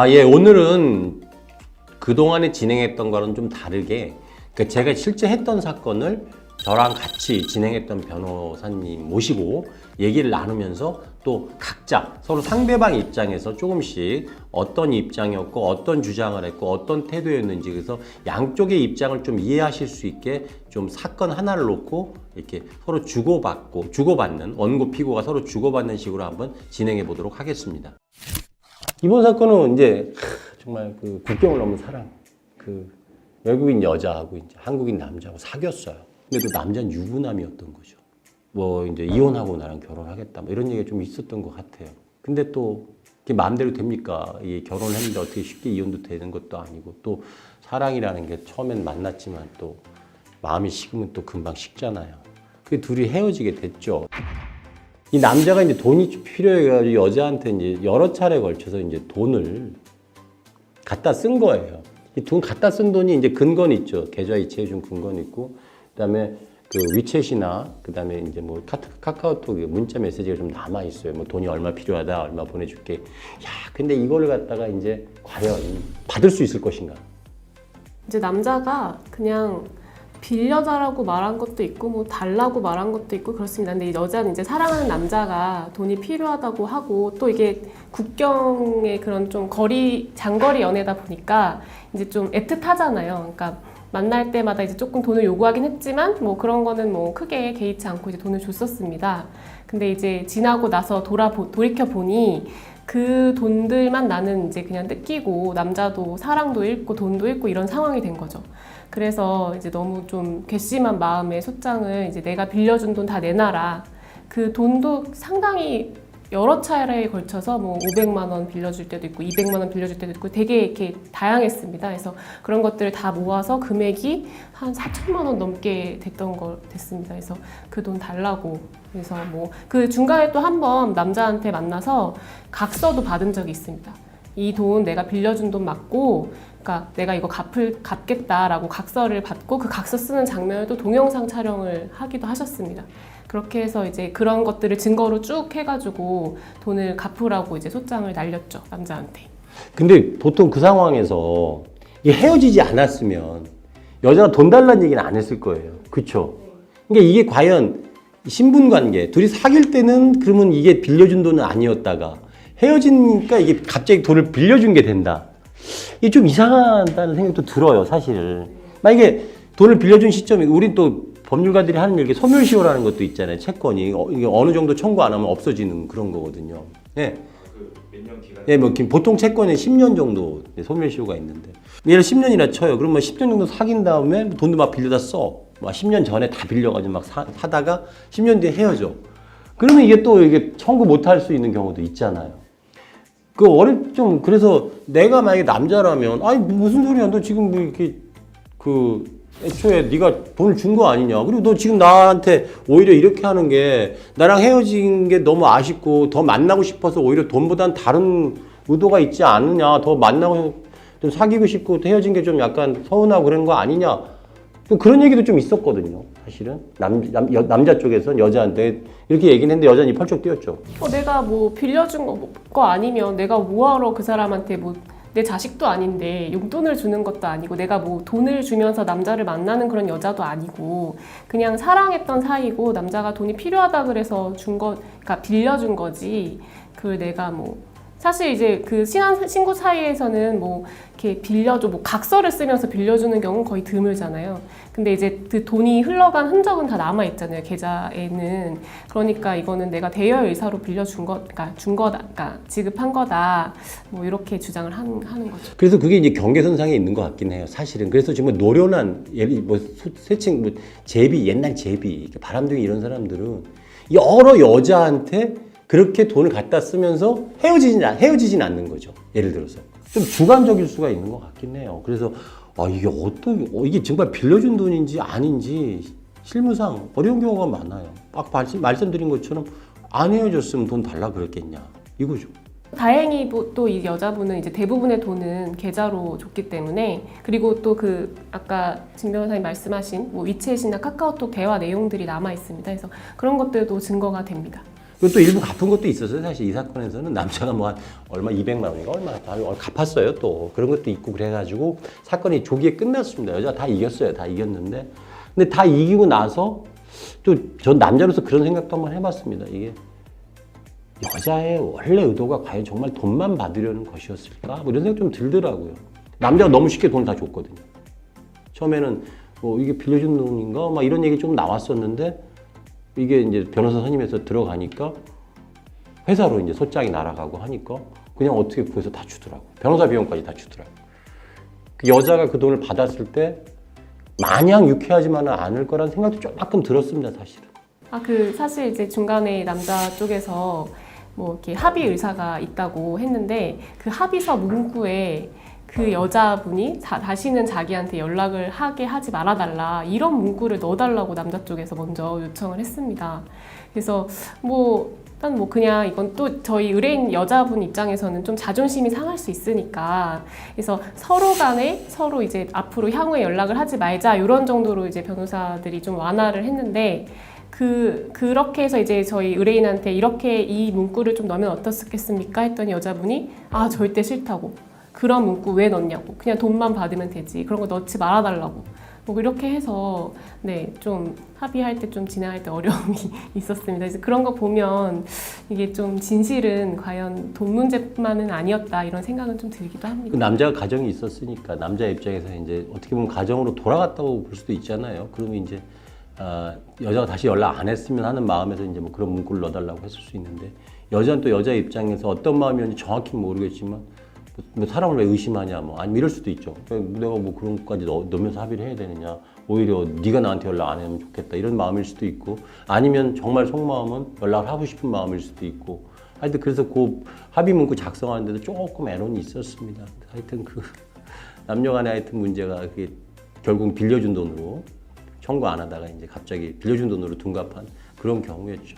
예, 오늘은 그동안에 진행했던 거는 좀 다르게, 그러니까 제가 실제 했던 사건을 저랑 같이 진행했던 변호사님 모시고 얘기를 나누면서 또 각자 서로 상대방 입장에서 조금씩 어떤 입장이었고 어떤 주장을 했고 어떤 태도였는지, 그래서 양쪽의 입장을 좀 이해하실 수 있게 좀 사건 하나를 놓고 이렇게 서로 주고받는, 원고 피고가 서로 주고받는 식으로 한번 진행해 보도록 하겠습니다. 이번 사건은 이제 정말 그 국경을 넘은 사랑, 그 외국인 여자하고 이제 한국인 남자하고 사귀었어요. 근데 또 남자는 유부남이었던 거죠. 뭐 이제 이혼하고 나랑 결혼하겠다, 뭐 이런 얘기가 좀 있었던 것 같아요. 근데 또 이게 마음대로 됩니까? 이 결혼을 했는데 어떻게 쉽게 이혼도 되는 것도 아니고, 또 사랑이라는 게 처음엔 만났지만 또 마음이 식으면 또 금방 식잖아요. 그 둘이 헤어지게 됐죠. 이 남자가 이제 돈이 필요해가지고 여자한테 이제 여러 차례 걸쳐서 이제 돈을 갖다 쓴 거예요. 이 돈 갖다 쓴 돈이 이제 근거는 있죠. 계좌 이체해준 근거는 있고, 그다음에 그 위챗이나 그다음에 이제 뭐 카카오톡 문자 메시지가 좀 남아 있어요. 뭐 돈이 얼마 필요하다, 얼마 보내줄게. 야, 근데 이거를 갖다가 이제 과연 받을 수 있을 것인가? 이제 남자가 그냥 빌려달라고 말한 것도 있고 뭐 달라고 말한 것도 있고 그렇습니다. 근데 이 여자는 이제 사랑하는 남자가 돈이 필요하다고 하고, 또 이게 국경의 그런 좀 장거리 연애다 보니까 이제 좀 애틋하잖아요. 그러니까 만날 때마다 이제 조금 돈을 요구하긴 했지만 뭐 그런 거는 뭐 크게 개의치 않고 이제 돈을 줬었습니다. 근데 이제 지나고 나서 돌이켜 보니 그 돈들만 나는 이제 그냥 뜯기고, 남자도 사랑도 잃고 돈도 잃고 이런 상황이 된 거죠. 그래서 이제 너무 좀 괘씸한 마음에 소장을 이제 내가 빌려준 돈 다 내놔라. 그 돈도 상당히 여러 차례에 걸쳐서 뭐 500만 원 빌려줄 때도 있고 200만 원 빌려줄 때도 있고 되게 이렇게 다양했습니다. 그래서 그런 것들을 다 모아서 금액이 한 4천만 원 넘게 됐습니다. 그래서 그 돈 달라고. 그래서 뭐 그 중간에 또 한 번 남자한테 만나서 각서도 받은 적이 있습니다. 이 돈 내가 빌려준 돈 맞고, 그러니까 내가 이거 갚겠다라고 각서를 받고, 그 각서 쓰는 장면을 또 동영상 촬영을 하기도 하셨습니다. 그렇게 해서 이제 그런 것들을 증거로 쭉 해가지고 돈을 갚으라고 이제 소장을 날렸죠, 남자한테. 근데 보통 그 상황에서 이게 헤어지지 않았으면 여자가 돈 달라는 얘기는 안 했을 거예요. 그렇죠? 그러니까 이게 과연 신분관계, 둘이 사귈 때는 그러면 이게 빌려준 돈은 아니었다가 헤어지니까 이게 갑자기 돈을 빌려준 게 된다. 이게 좀 이상하다는 생각도 들어요, 사실. 만약에 돈을 빌려준 시점이, 우린 또 법률가들이 하는 이렇게 소멸시효라는 것도 있잖아요. 채권이 이게 어느 정도 청구 안 하면 없어지는 그런 거거든요. 예. 몇 년 기간? 예, 뭐 보통 채권은 10년 정도 소멸시효가 있는데, 예를 10년이나 쳐요. 그러면 10년 정도 사귄 다음에 돈도 막 빌려다 써. 막 10년 전에 다 빌려가지고 막 사다가 10년 뒤에 헤어져. 그러면 이게 또 이게 청구 못 할 수 있는 경우도 있잖아요. 그래서 내가 만약에 남자라면, 아니 무슨 소리야, 너 지금 뭐 이렇게 애초에 네가 돈을 준 거 아니냐, 그리고 너 지금 나한테 오히려 이렇게 하는 게, 나랑 헤어진 게 너무 아쉽고 더 만나고 싶어서 오히려 돈보단 다른 의도가 있지 않느냐, 더 만나고 좀 사귀고 싶고 헤어진 게 좀 약간 서운하고 그런 거 아니냐, 그런 얘기도 좀 있었거든요. 사실은 남자 쪽에서는 여자한테 이렇게 얘기는 했는데 여자는 이 펄쩍 뛰었죠. 내가 뭐 빌려준 거 아니면 내가 뭐하러 그 사람한테 뭐 내 자식도 아닌데 용돈을 주는 것도 아니고, 내가 뭐 돈을 주면서 남자를 만나는 그런 여자도 아니고, 그냥 사랑했던 사이고 남자가 돈이 필요하다 그래서 그러니까 빌려준 거지. 그걸 내가 뭐 사실 이제 그 친구 사이에서는 뭐 이렇게 빌려줘, 뭐 각서를 쓰면서 빌려주는 경우는 거의 드물잖아요. 근데 이제 그 돈이 흘러간 흔적은 다 남아 있잖아요, 계좌에는. 그러니까 이거는 내가 대여 의사로 빌려준 거, 그러니까 그러니까 지급한 거다. 뭐 이렇게 주장을 하는 거죠. 그래서 그게 이제 경계선상에 있는 것 같긴 해요, 사실은. 그래서 정말 노련한, 뭐 세칭, 뭐 옛날 제비, 바람둥이 이런 사람들은 여러 여자한테 그렇게 돈을 갖다 쓰면서 헤어지진 않는 거죠. 예를 들어서 좀 주관적일 수가 있는 것 같긴 해요. 그래서 이게 정말 빌려준 돈인지 아닌지 실무상 어려운 경우가 많아요. 막 말씀드린 것처럼 안 헤어졌으면 돈 달라 그랬겠냐, 이거죠. 다행히 또 이 여자분은 이제 대부분의 돈은 계좌로 줬기 때문에, 그리고 또 아까 진 변호사님 말씀하신 뭐 위챗이나 카카오톡 대화 내용들이 남아 있습니다. 그래서 그런 것들도 증거가 됩니다. 그리고 또 일부 갚은 것도 있었어요. 사실 이 사건에서는 남자가 뭐 한 얼마 200만 원인가 얼마 다 갚았어요. 또 그런 것도 있고 그래가지고 사건이 조기에 끝났습니다. 여자 다 이겼어요. 다 이겼는데 근데 다 이기고 나서 또 전 남자로서 그런 생각도 한번 해봤습니다. 이게 여자의 원래 의도가 과연 정말 돈만 받으려는 것이었을까? 뭐 이런 생각 좀 들더라고요. 남자가 너무 쉽게 돈을 다 줬거든요. 처음에는 뭐 이게 빌려준 돈인가? 막 이런 얘기 좀 나왔었는데 이게 이제 변호사 선임해서 들어가니까 회사로 이제 소장이 날아가고 하니까 그냥 어떻게 구해서 다 주더라고요. 변호사 비용까지 다 주더라고요. 그 여자가 그 돈을 받았을 때 마냥 유쾌하지만은 않을 거란 생각도 조금 들었습니다, 사실은. 사실 이제 중간에 남자 쪽에서 뭐 이렇게 합의 의사가 있다고 했는데 그 합의서 문구에 그 여자분이 다시는 자기한테 연락을 하게 하지 말아달라 이런 문구를 넣어달라고 남자 쪽에서 먼저 요청을 했습니다. 그래서 일단 그냥 이건 또 저희 의뢰인 여자분 입장에서는 좀 자존심이 상할 수 있으니까 그래서 서로 간에 서로 이제 앞으로 향후에 연락을 하지 말자 이런 정도로 이제 변호사들이 좀 완화를 했는데 그렇게 해서 이제 저희 의뢰인한테 이렇게 이 문구를 좀 넣으면 어떻겠습니까? 했더니 여자분이 절대 싫다고. 그런 문구 왜 넣냐고. 그냥 돈만 받으면 되지. 그런 거 넣지 말아달라고. 뭐 이렇게 해서 좀 합의할 때 좀 진행할 때 어려움이 있었습니다. 그래서 그런 거 보면 이게 좀 진실은 과연 돈 문제만은 아니었다 이런 생각은 좀 들기도 합니다. 그 남자가 가정이 있었으니까 남자 입장에서 이제 어떻게 보면 가정으로 돌아갔다고 볼 수도 있잖아요. 그러면 이제 여자가 다시 연락 안 했으면 하는 마음에서 이제 뭐 그런 문구를 넣어달라고 했을 수 있는데 여자는 또 여자 입장에서 어떤 마음이었는지 정확히는 모르겠지만 뭐 사람을 왜 의심하냐 뭐 아니면 이럴 수도 있죠. 내가 뭐 그런 것까지 넣으면서 합의를 해야 되느냐. 오히려 네가 나한테 연락 안 하면 좋겠다 이런 마음일 수도 있고 아니면 정말 속마음은 연락을 하고 싶은 마음일 수도 있고 하여튼 그래서 그 합의 문구 작성하는데도 조금 애론이 있었습니다. 하여튼 그 남녀 간의 하여튼 문제가 그게 결국 빌려준 돈으로 청구 안 하다가 이제 갑자기 빌려준 돈으로 둔갑한 그런 경우였죠.